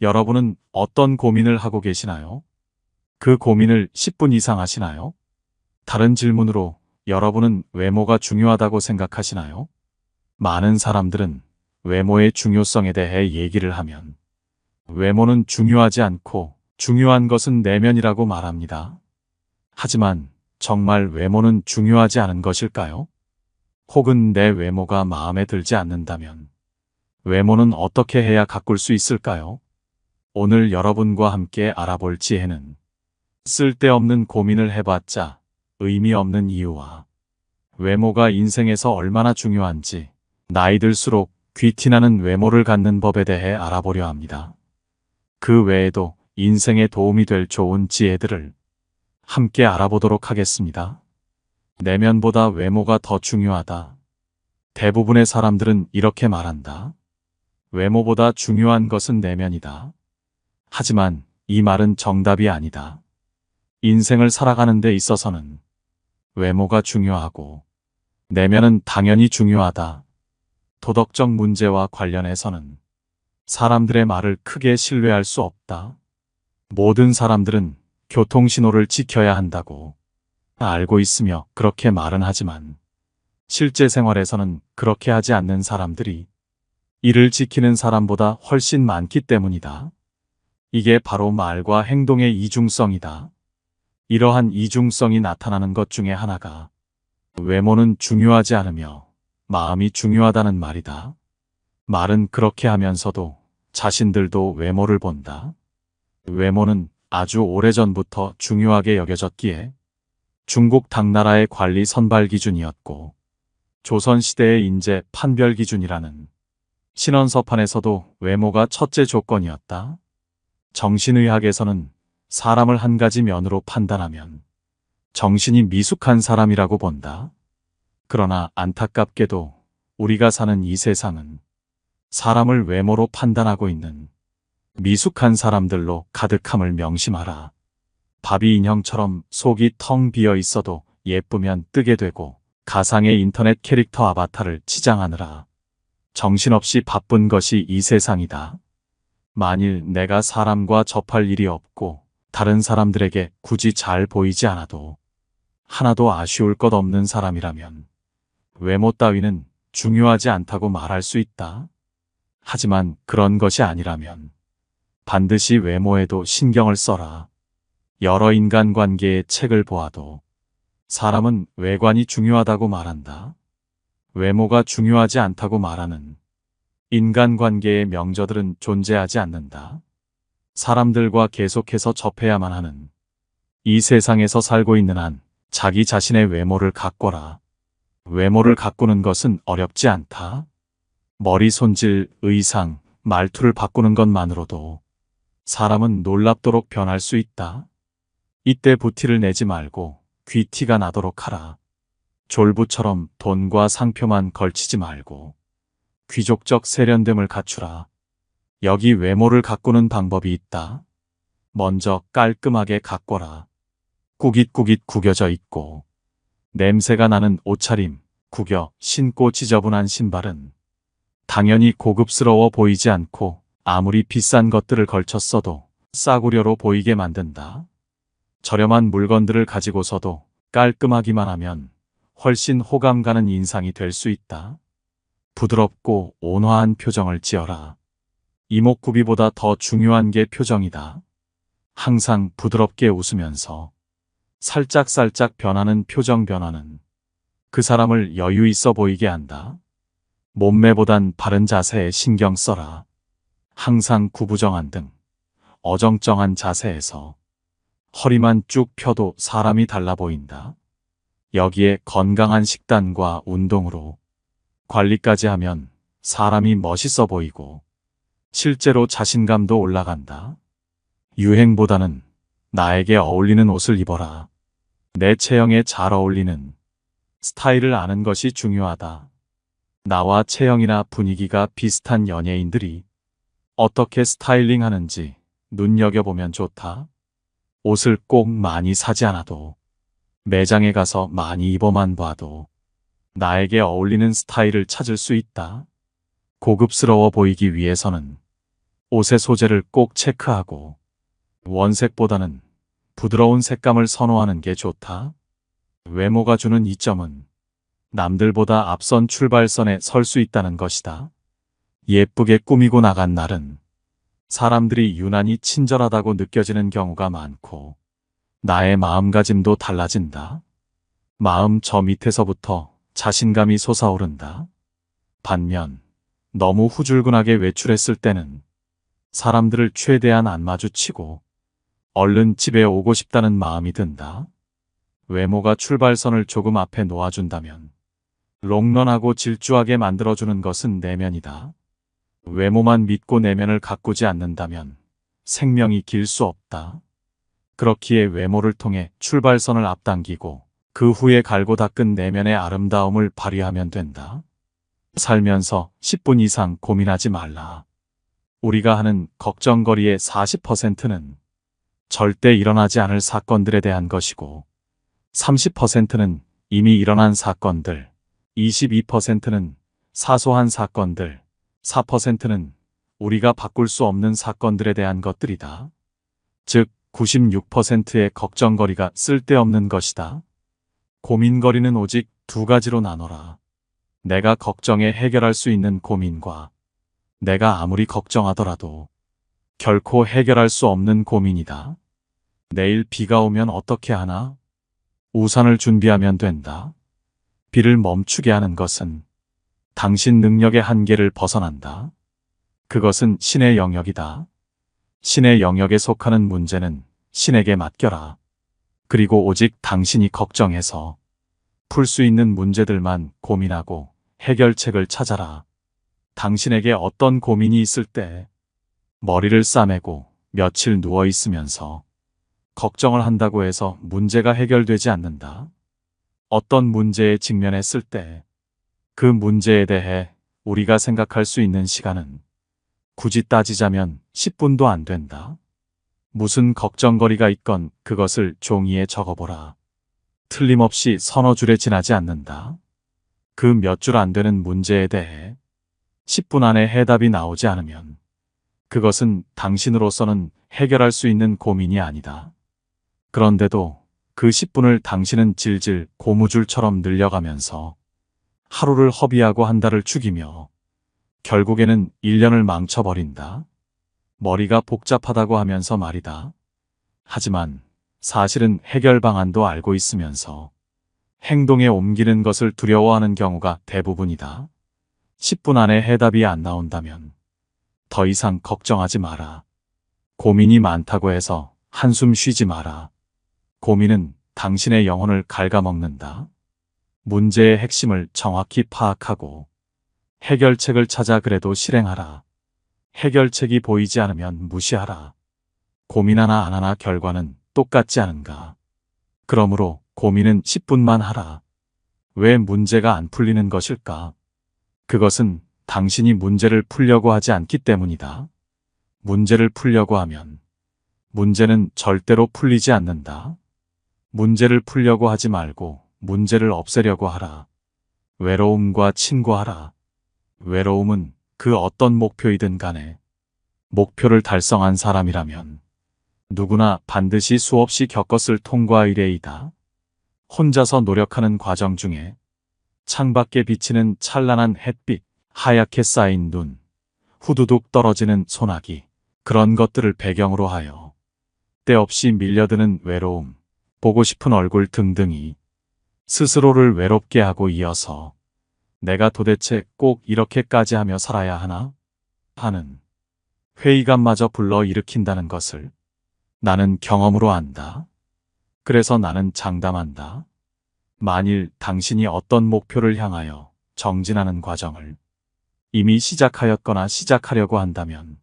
여러분은 어떤 고민을 하고 계시나요? 그 고민을 10분 이상 하시나요? 다른 질문으로 여러분은 외모가 중요하다고 생각하시나요? 많은 사람들은 외모의 중요성에 대해 얘기를 하면 외모는 중요하지 않고 중요한 것은 내면이라고 말합니다. 하지만 정말 외모는 중요하지 않은 것일까요? 혹은 내 외모가 마음에 들지 않는다면 외모는 어떻게 해야 가꿀 수 있을까요? 오늘 여러분과 함께 알아볼 지혜는 쓸데없는 고민을 해봤자 의미 없는 이유와 외모가 인생에서 얼마나 중요한지 나이 들수록 귀티나는 외모를 갖는 법에 대해 알아보려 합니다. 그 외에도 인생에 도움이 될 좋은 지혜들을 함께 알아보도록 하겠습니다. 내면보다 외모가 더 중요하다. 대부분의 사람들은 이렇게 말한다. 외모보다 중요한 것은 내면이다. 하지만 이 말은 정답이 아니다. 인생을 살아가는 데 있어서는 외모가 중요하고 내면은 당연히 중요하다. 도덕적 문제와 관련해서는 사람들의 말을 크게 신뢰할 수 없다. 모든 사람들은 교통신호를 지켜야 한다고 알고 있으며 그렇게 말은 하지만 실제 생활에서는 그렇게 하지 않는 사람들이 이를 지키는 사람보다 훨씬 많기 때문이다. 이게 바로 말과 행동의 이중성이다. 이러한 이중성이 나타나는 것 중에 하나가 외모는 중요하지 않으며 마음이 중요하다는 말이다. 말은 그렇게 하면서도 자신들도 외모를 본다. 외모는 아주 오래전부터 중요하게 여겨졌기에 중국 당나라의 관리 선발 기준이었고 조선시대의 인재 판별 기준이라는 신원서판에서도 외모가 첫째 조건이었다. 정신의학에서는 사람을 한 가지 면으로 판단하면 정신이 미숙한 사람이라고 본다. 그러나 안타깝게도 우리가 사는 이 세상은 사람을 외모로 판단하고 있는 미숙한 사람들로 가득함을 명심하라. 바비 인형처럼 속이 텅 비어 있어도 예쁘면 뜨게 되고 가상의 인터넷 캐릭터 아바타를 치장하느라 정신없이 바쁜 것이 이 세상이다. 만일 내가 사람과 접할 일이 없고 다른 사람들에게 굳이 잘 보이지 않아도 하나도 아쉬울 것 없는 사람이라면 외모 따위는 중요하지 않다고 말할 수 있다. 하지만 그런 것이 아니라면 반드시 외모에도 신경을 써라. 여러 인간관계의 책을 보아도 사람은 외관이 중요하다고 말한다. 외모가 중요하지 않다고 말하는 인간관계의 명저들은 존재하지 않는다. 사람들과 계속해서 접해야만 하는 이 세상에서 살고 있는 한 자기 자신의 외모를 가꿔라. 외모를 가꾸는 것은 어렵지 않다. 머리 손질, 의상, 말투를 바꾸는 것만으로도 사람은 놀랍도록 변할 수 있다. 이때 부티를 내지 말고 귀티가 나도록 하라. 졸부처럼 돈과 상표만 걸치지 말고 귀족적 세련됨을 갖추라. 여기 외모를 가꾸는 방법이 있다. 먼저 깔끔하게 가꿔라. 꾸깃꾸깃 구겨져 있고 냄새가 나는 옷차림, 구겨 신고 지저분한 신발은 당연히 고급스러워 보이지 않고 아무리 비싼 것들을 걸쳤어도 싸구려로 보이게 만든다. 저렴한 물건들을 가지고서도 깔끔하기만 하면 훨씬 호감 가는 인상이 될 수 있다. 부드럽고 온화한 표정을 지어라. 이목구비보다 더 중요한 게 표정이다. 항상 부드럽게 웃으면서 살짝살짝 변하는 표정 변화는 그 사람을 여유 있어 보이게 한다. 몸매보단 바른 자세에 신경 써라. 항상 구부정한 등 어정쩡한 자세에서 허리만 쭉 펴도 사람이 달라 보인다. 여기에 건강한 식단과 운동으로 관리까지 하면 사람이 멋있어 보이고 실제로 자신감도 올라간다. 유행보다는 나에게 어울리는 옷을 입어라. 내 체형에 잘 어울리는 스타일을 아는 것이 중요하다. 나와 체형이나 분위기가 비슷한 연예인들이 어떻게 스타일링 하는지 눈여겨보면 좋다. 옷을 꼭 많이 사지 않아도 매장에 가서 많이 입어만 봐도 나에게 어울리는 스타일을 찾을 수 있다. 고급스러워 보이기 위해서는 옷의 소재를 꼭 체크하고 원색보다는 부드러운 색감을 선호하는 게 좋다. 외모가 주는 이점은 남들보다 앞선 출발선에 설 수 있다는 것이다. 예쁘게 꾸미고 나간 날은 사람들이 유난히 친절하다고 느껴지는 경우가 많고 나의 마음가짐도 달라진다. 마음 저 밑에서부터 자신감이 솟아오른다. 반면 너무 후줄근하게 외출했을 때는 사람들을 최대한 안 마주치고 얼른 집에 오고 싶다는 마음이 든다. 외모가 출발선을 조금 앞에 놓아준다면 롱런하고 질주하게 만들어주는 것은 내면이다. 외모만 믿고 내면을 가꾸지 않는다면 생명이 길 수 없다. 그렇기에 외모를 통해 출발선을 앞당기고 그 후에 갈고 닦은 내면의 아름다움을 발휘하면 된다. 살면서 10분 이상 고민하지 말라. 우리가 하는 걱정거리의 40%는 절대 일어나지 않을 사건들에 대한 것이고 30%는 이미 일어난 사건들, 22%는 사소한 사건들, 4%는 우리가 바꿀 수 없는 사건들에 대한 것들이다. 즉 96%의 걱정거리가 쓸데없는 것이다. 고민거리는 오직 두 가지로 나눠라. 내가 걱정해 해결할 수 있는 고민과 내가 아무리 걱정하더라도 결코 해결할 수 없는 고민이다. 내일 비가 오면 어떻게 하나? 우산을 준비하면 된다. 비를 멈추게 하는 것은 당신 능력의 한계를 벗어난다. 그것은 신의 영역이다. 신의 영역에 속하는 문제는 신에게 맡겨라. 그리고 오직 당신이 걱정해서 풀 수 있는 문제들만 고민하고 해결책을 찾아라. 당신에게 어떤 고민이 있을 때 머리를 싸매고 며칠 누워 있으면서 걱정을 한다고 해서 문제가 해결되지 않는다. 어떤 문제에 직면했을 때 그 문제에 대해 우리가 생각할 수 있는 시간은 굳이 따지자면 10분도 안 된다. 무슨 걱정거리가 있건 그것을 종이에 적어보라. 틀림없이 서너 줄에 지나지 않는다. 그 몇 줄 안 되는 문제에 대해 10분 안에 해답이 나오지 않으면 그것은 당신으로서는 해결할 수 있는 고민이 아니다. 그런데도 그 10분을 당신은 질질 고무줄처럼 늘려가면서 하루를 허비하고 한 달을 죽이며 결국에는 1년을 망쳐버린다. 머리가 복잡하다고 하면서 말이다. 하지만 사실은 해결 방안도 알고 있으면서 행동에 옮기는 것을 두려워하는 경우가 대부분이다. 10분 안에 해답이 안 나온다면 더 이상 걱정하지 마라. 고민이 많다고 해서 한숨 쉬지 마라. 고민은 당신의 영혼을 갉아먹는다. 문제의 핵심을 정확히 파악하고 해결책을 찾아 그래도 실행하라. 해결책이 보이지 않으면 무시하라. 고민하나 안 하나 결과는 똑같지 않은가. 그러므로 고민은 10분만 하라. 왜 문제가 안 풀리는 것일까? 그것은 당신이 문제를 풀려고 하지 않기 때문이다. 문제를 풀려고 하면 문제는 절대로 풀리지 않는다. 문제를 풀려고 하지 말고 문제를 없애려고 하라. 외로움과 친구하라. 외로움은 그 어떤 목표이든 간에 목표를 달성한 사람이라면 누구나 반드시 수없이 겪었을 통과 의례이다. 혼자서 노력하는 과정 중에 창밖에 비치는 찬란한 햇빛, 하얗게 쌓인 눈, 후두둑 떨어지는 소나기, 그런 것들을 배경으로 하여 때없이 밀려드는 외로움, 보고 싶은 얼굴 등등이 스스로를 외롭게 하고 이어서 내가 도대체 꼭 이렇게까지 하며 살아야 하나? 하는 회의감마저 불러일으킨다는 것을 나는 경험으로 안다. 그래서 나는 장담한다. 만일 당신이 어떤 목표를 향하여 정진하는 과정을 이미 시작하였거나 시작하려고 한다면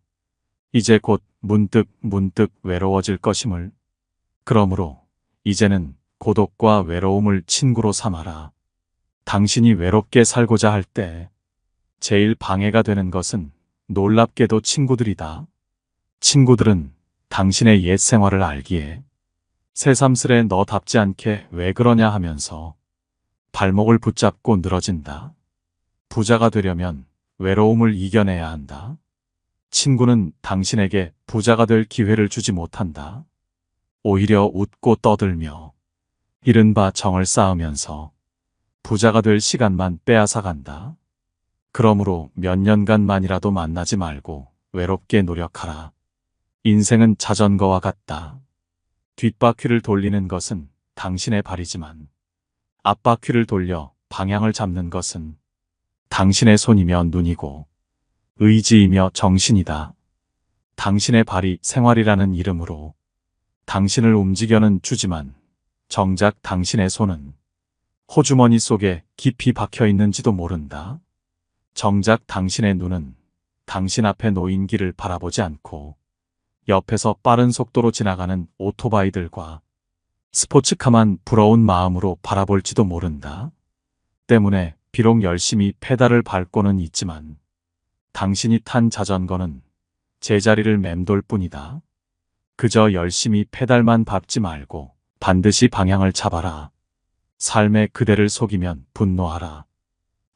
이제 곧 문득 외로워질 것임을. 그러므로 이제는 고독과 외로움을 친구로 삼아라. 당신이 외롭게 살고자 할 때 제일 방해가 되는 것은 놀랍게도 친구들이다. 친구들은 당신의 옛 생활을 알기에 새삼스레 너답지 않게 왜 그러냐 하면서 발목을 붙잡고 늘어진다. 부자가 되려면 외로움을 이겨내야 한다. 친구는 당신에게 부자가 될 기회를 주지 못한다. 오히려 웃고 떠들며 이른바 정을 쌓으면서 부자가 될 시간만 빼앗아 간다. 그러므로 몇 년간만이라도 만나지 말고 외롭게 노력하라. 인생은 자전거와 같다. 뒷바퀴를 돌리는 것은 당신의 발이지만 앞바퀴를 돌려 방향을 잡는 것은 당신의 손이며 눈이고 의지이며 정신이다. 당신의 발이 생활이라는 이름으로 당신을 움직여는 주지만 정작 당신의 손은 호주머니 속에 깊이 박혀 있는지도 모른다. 정작 당신의 눈은 당신 앞에 놓인 길을 바라보지 않고 옆에서 빠른 속도로 지나가는 오토바이들과 스포츠카만 부러운 마음으로 바라볼지도 모른다. 때문에 비록 열심히 페달을 밟고는 있지만 당신이 탄 자전거는 제자리를 맴돌 뿐이다. 그저 열심히 페달만 밟지 말고 반드시 방향을 잡아라. 삶의 그대를 속이면 분노하라.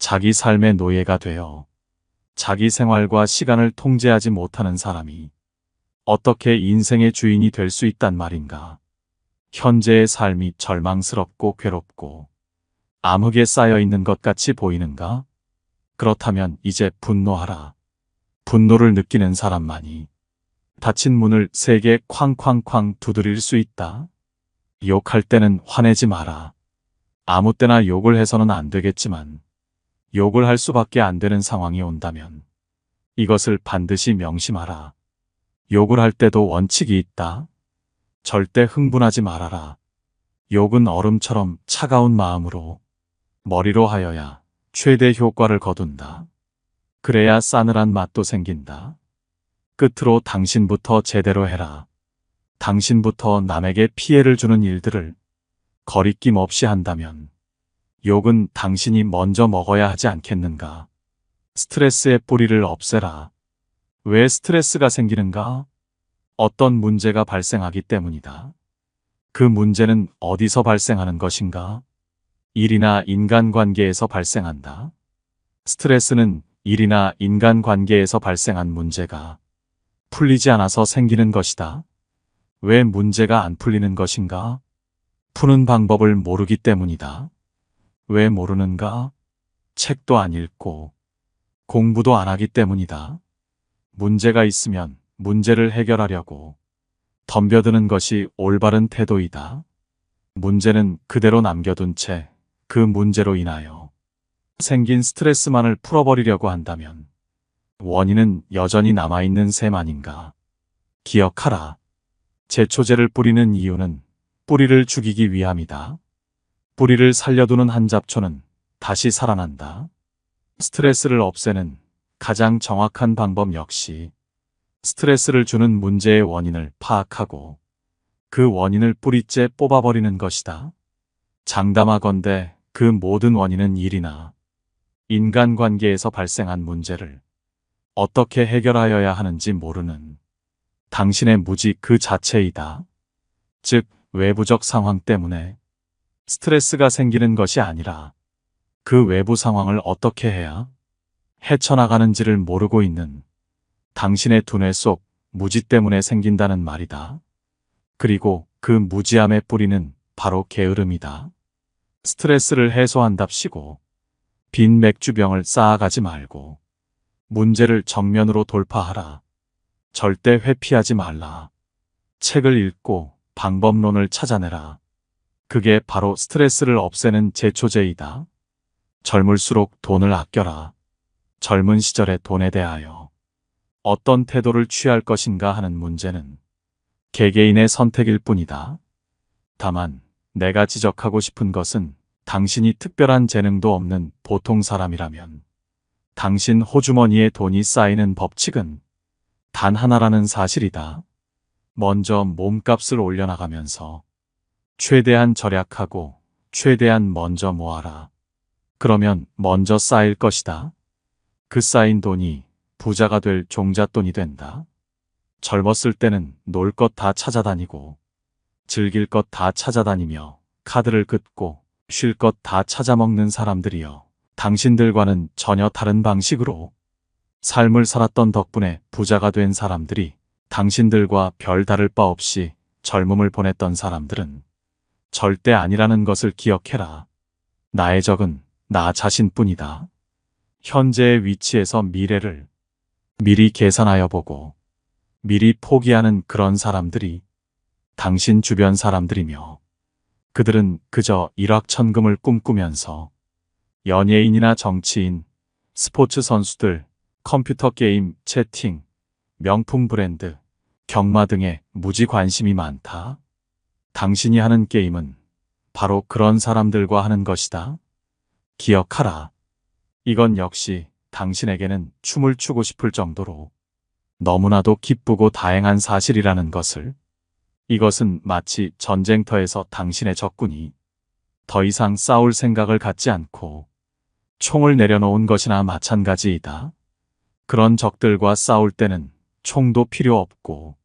자기 삶의 노예가 되어 자기 생활과 시간을 통제하지 못하는 사람이 어떻게 인생의 주인이 될 수 있단 말인가. 현재의 삶이 절망스럽고 괴롭고 암흑에 쌓여 있는 것 같이 보이는가? 그렇다면 이제 분노하라. 분노를 느끼는 사람만이 닫힌 문을 세게 쾅쾅쾅 두드릴 수 있다. 욕할 때는 화내지 마라. 아무 때나 욕을 해서는 안 되겠지만 욕을 할 수밖에 안 되는 상황이 온다면 이것을 반드시 명심하라. 욕을 할 때도 원칙이 있다. 절대 흥분하지 말아라. 욕은 얼음처럼 차가운 마음으로 머리로 하여야 최대 효과를 거둔다. 그래야 싸늘한 맛도 생긴다. 끝으로 당신부터 제대로 해라. 당신부터 남에게 피해를 주는 일들을 거리낌 없이 한다면 욕은 당신이 먼저 먹어야 하지 않겠는가. 스트레스의 뿌리를 없애라. 왜 스트레스가 생기는가? 어떤 문제가 발생하기 때문이다. 그 문제는 어디서 발생하는 것인가? 일이나 인간관계에서 발생한다. 스트레스는 일이나 인간관계에서 발생한 문제가 풀리지 않아서 생기는 것이다. 왜 문제가 안 풀리는 것인가? 푸는 방법을 모르기 때문이다. 왜 모르는가? 책도 안 읽고 공부도 안 하기 때문이다. 문제가 있으면 문제를 해결하려고 덤벼드는 것이 올바른 태도이다. 문제는 그대로 남겨둔 채 그 문제로 인하여 생긴 스트레스만을 풀어버리려고 한다면 원인은 여전히 남아있는 셈 아닌가. 기억하라. 제초제를 뿌리는 이유는 뿌리를 죽이기 위함이다. 뿌리를 살려두는 한 잡초는 다시 살아난다. 스트레스를 없애는 가장 정확한 방법 역시 스트레스를 주는 문제의 원인을 파악하고 그 원인을 뿌리째 뽑아버리는 것이다. 장담하건대 그 모든 원인은 일이나 인간관계에서 발생한 문제를 어떻게 해결하여야 하는지 모르는 당신의 무지 그 자체이다. 즉, 외부적 상황 때문에 스트레스가 생기는 것이 아니라 그 외부 상황을 어떻게 해야 헤쳐나가는지를 모르고 있는 당신의 두뇌 속 무지 때문에 생긴다는 말이다. 그리고 그 무지함의 뿌리는 바로 게으름이다. 스트레스를 해소한답시고 빈 맥주병을 쌓아가지 말고 문제를 정면으로 돌파하라. 절대 회피하지 말라. 책을 읽고 방법론을 찾아내라. 그게 바로 스트레스를 없애는 제초제이다. 젊을수록 돈을 아껴라. 젊은 시절의 돈에 대하여 어떤 태도를 취할 것인가 하는 문제는 개개인의 선택일 뿐이다. 다만 내가 지적하고 싶은 것은 당신이 특별한 재능도 없는 보통 사람이라면 당신 호주머니에 돈이 쌓이는 법칙은 단 하나라는 사실이다. 먼저 몸값을 올려나가면서 최대한 절약하고 최대한 먼저 모아라. 그러면 먼저 쌓일 것이다. 그 쌓인 돈이 부자가 될 종잣돈이 된다. 젊었을 때는 놀 것 다 찾아다니고 즐길 것 다 찾아다니며 카드를 긋고 쉴 것 다 찾아먹는 사람들이여 당신들과는 전혀 다른 방식으로 삶을 살았던 덕분에 부자가 된 사람들이 당신들과 별 다를 바 없이 젊음을 보냈던 사람들은 절대 아니라는 것을 기억해라. 나의 적은 나 자신뿐이다. 현재의 위치에서 미래를 미리 계산하여 보고 미리 포기하는 그런 사람들이 당신 주변 사람들이며, 그들은 그저 일확천금을 꿈꾸면서 연예인이나 정치인, 스포츠 선수들, 컴퓨터 게임, 채팅, 명품 브랜드, 경마 등에 무지 관심이 많다. 당신이 하는 게임은 바로 그런 사람들과 하는 것이다. 기억하라. 이건 역시 당신에게는 춤을 추고 싶을 정도로 너무나도 기쁘고 다행한 사실이라는 것을. 이것은 마치 전쟁터에서 당신의 적군이 더 이상 싸울 생각을 갖지 않고 총을 내려놓은 것이나 마찬가지이다. 그런 적들과 싸울 때는 총도 필요 없고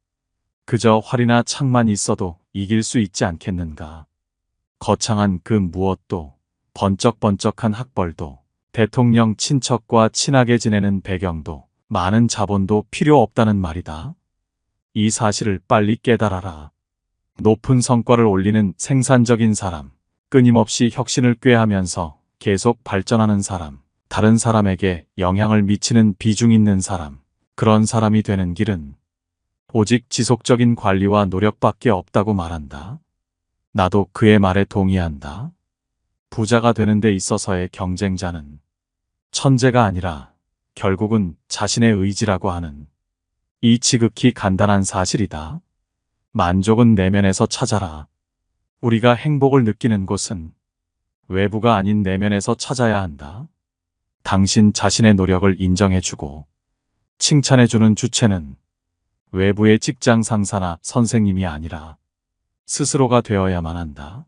그저 활이나 창만 있어도 이길 수 있지 않겠는가. 거창한 그 무엇도, 번쩍번쩍한 학벌도, 대통령 친척과 친하게 지내는 배경도, 많은 자본도 필요 없다는 말이다. 이 사실을 빨리 깨달아라. 높은 성과를 올리는 생산적인 사람, 끊임없이 혁신을 꾀하면서 계속 발전하는 사람, 다른 사람에게 영향을 미치는 비중 있는 사람, 그런 사람이 되는 길은 오직 지속적인 관리와 노력밖에 없다고 말한다. 나도 그의 말에 동의한다. 부자가 되는 데 있어서의 경쟁자는 천재가 아니라 결국은 자신의 의지라고 하는 이 지극히 간단한 사실이다. 만족은 내면에서 찾아라. 우리가 행복을 느끼는 곳은 외부가 아닌 내면에서 찾아야 한다. 당신 자신의 노력을 인정해주고 칭찬해주는 주체는 외부의 직장 상사나 선생님이 아니라 스스로가 되어야만 한다.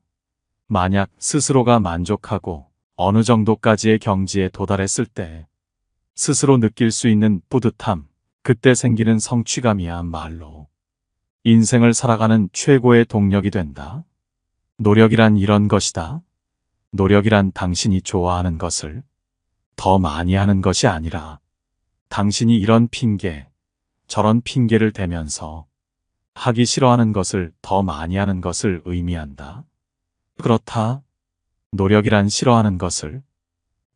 만약 스스로가 만족하고 어느 정도까지의 경지에 도달했을 때 스스로 느낄 수 있는 뿌듯함, 그때 생기는 성취감이야말로 인생을 살아가는 최고의 동력이 된다. 노력이란 이런 것이다. 노력이란 당신이 좋아하는 것을 더 많이 하는 것이 아니라 당신이 이런 핑계, 저런 핑계를 대면서 하기 싫어하는 것을 더 많이 하는 것을 의미한다. 그렇다. 노력이란 싫어하는 것을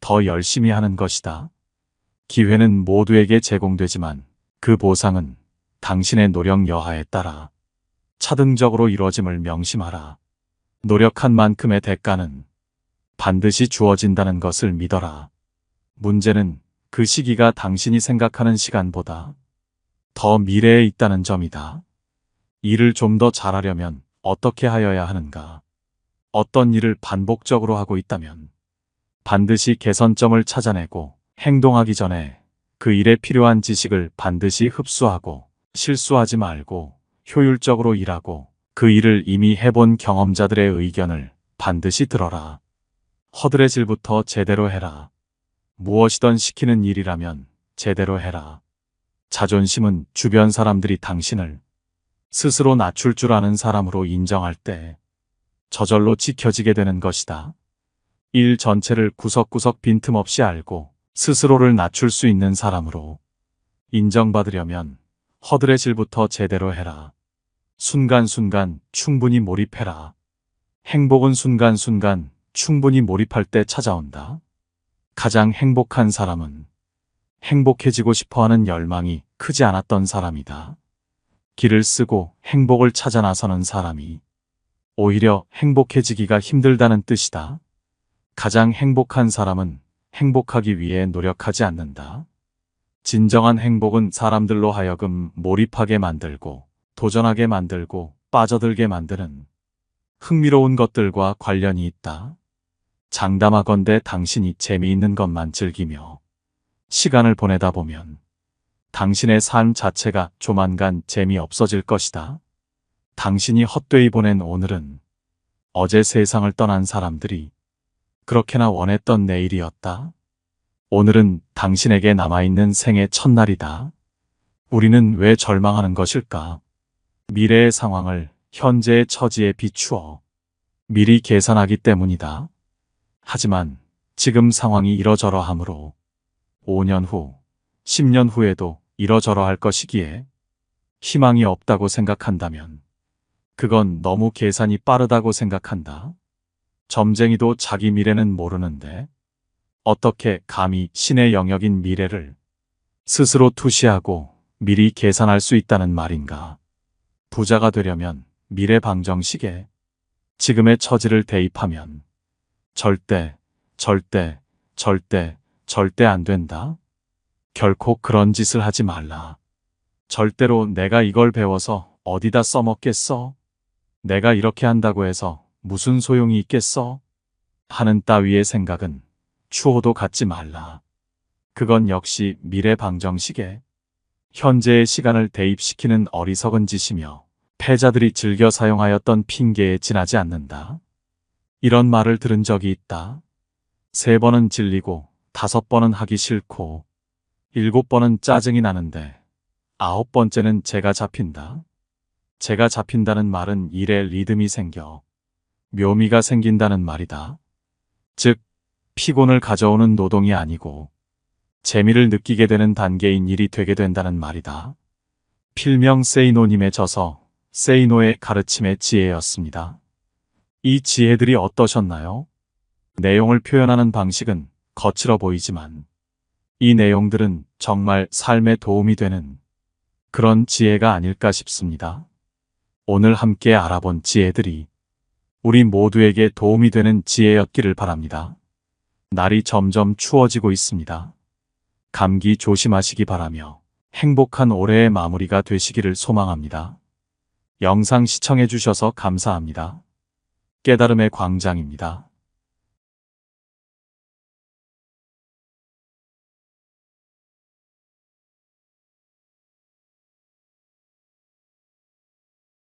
더 열심히 하는 것이다. 기회는 모두에게 제공되지만 그 보상은 당신의 노력 여하에 따라 차등적으로 이루어짐을 명심하라. 노력한 만큼의 대가는 반드시 주어진다는 것을 믿어라. 문제는 그 시기가 당신이 생각하는 시간보다 더 미래에 있다는 점이다. 일을 좀 더 잘하려면 어떻게 하여야 하는가? 어떤 일을 반복적으로 하고 있다면 반드시 개선점을 찾아내고 행동하기 전에 그 일에 필요한 지식을 반드시 흡수하고 실수하지 말고 효율적으로 일하고 그 일을 이미 해본 경험자들의 의견을 반드시 들어라. 허드레질부터 제대로 해라. 무엇이든 시키는 일이라면 제대로 해라. 자존심은 주변 사람들이 당신을 스스로 낮출 줄 아는 사람으로 인정할 때 저절로 지켜지게 되는 것이다. 일 전체를 구석구석 빈틈없이 알고 스스로를 낮출 수 있는 사람으로 인정받으려면 허드레질부터 제대로 해라. 순간순간 충분히 몰입해라. 행복은 순간순간 충분히 몰입할 때 찾아온다. 가장 행복한 사람은 행복해지고 싶어하는 열망이 크지 않았던 사람이다. 길을 쓰고 행복을 찾아 나서는 사람이 오히려 행복해지기가 힘들다는 뜻이다. 가장 행복한 사람은 행복하기 위해 노력하지 않는다. 진정한 행복은 사람들로 하여금 몰입하게 만들고 도전하게 만들고 빠져들게 만드는 흥미로운 것들과 관련이 있다. 장담하건대 당신이 재미있는 것만 즐기며 시간을 보내다 보면 당신의 삶 자체가 조만간 재미없어질 것이다. 당신이 헛되이 보낸 오늘은 어제 세상을 떠난 사람들이 그렇게나 원했던 내일이었다. 오늘은 당신에게 남아있는 생의 첫날이다. 우리는 왜 절망하는 것일까? 미래의 상황을 현재의 처지에 비추어 미리 계산하기 때문이다. 하지만 지금 상황이 이러저러하므로 5년 후, 10년 후에도 이러저러 할 것이기에 희망이 없다고 생각한다면 그건 너무 계산이 빠르다고 생각한다. 점쟁이도 자기 미래는 모르는데 어떻게 감히 신의 영역인 미래를 스스로 투시하고 미리 계산할 수 있다는 말인가. 부자가 되려면 미래 방정식에 지금의 처지를 대입하면 절대 안 된다. 결코 그런 짓을 하지 말라. 절대로 내가 이걸 배워서 어디다 써먹겠어? 내가 이렇게 한다고 해서 무슨 소용이 있겠어? 하는 따위의 생각은 추호도 갖지 말라. 그건 역시 미래 방정식에 현재의 시간을 대입시키는 어리석은 짓이며 패자들이 즐겨 사용하였던 핑계에 지나지 않는다. 이런 말을 들은 적이 있다. 3번은 질리고 5번은 하기 싫고 7번은 짜증이 나는데 9번째는 제가 잡힌다. 제가 잡힌다는 말은 일에 리듬이 생겨 묘미가 생긴다는 말이다. 즉 피곤을 가져오는 노동이 아니고 재미를 느끼게 되는 단계인 일이 되게 된다는 말이다. 필명 세이노님의 저서 세이노의 가르침의 지혜였습니다. 이 지혜들이 어떠셨나요? 내용을 표현하는 방식은 거칠어 보이지만 이 내용들은 정말 삶에 도움이 되는 그런 지혜가 아닐까 싶습니다. 오늘 함께 알아본 지혜들이 우리 모두에게 도움이 되는 지혜였기를 바랍니다. 날이 점점 추워지고 있습니다. 감기 조심하시기 바라며 행복한 올해의 마무리가 되시기를 소망합니다. 영상 시청해 주셔서 감사합니다. 깨달음의 광장입니다.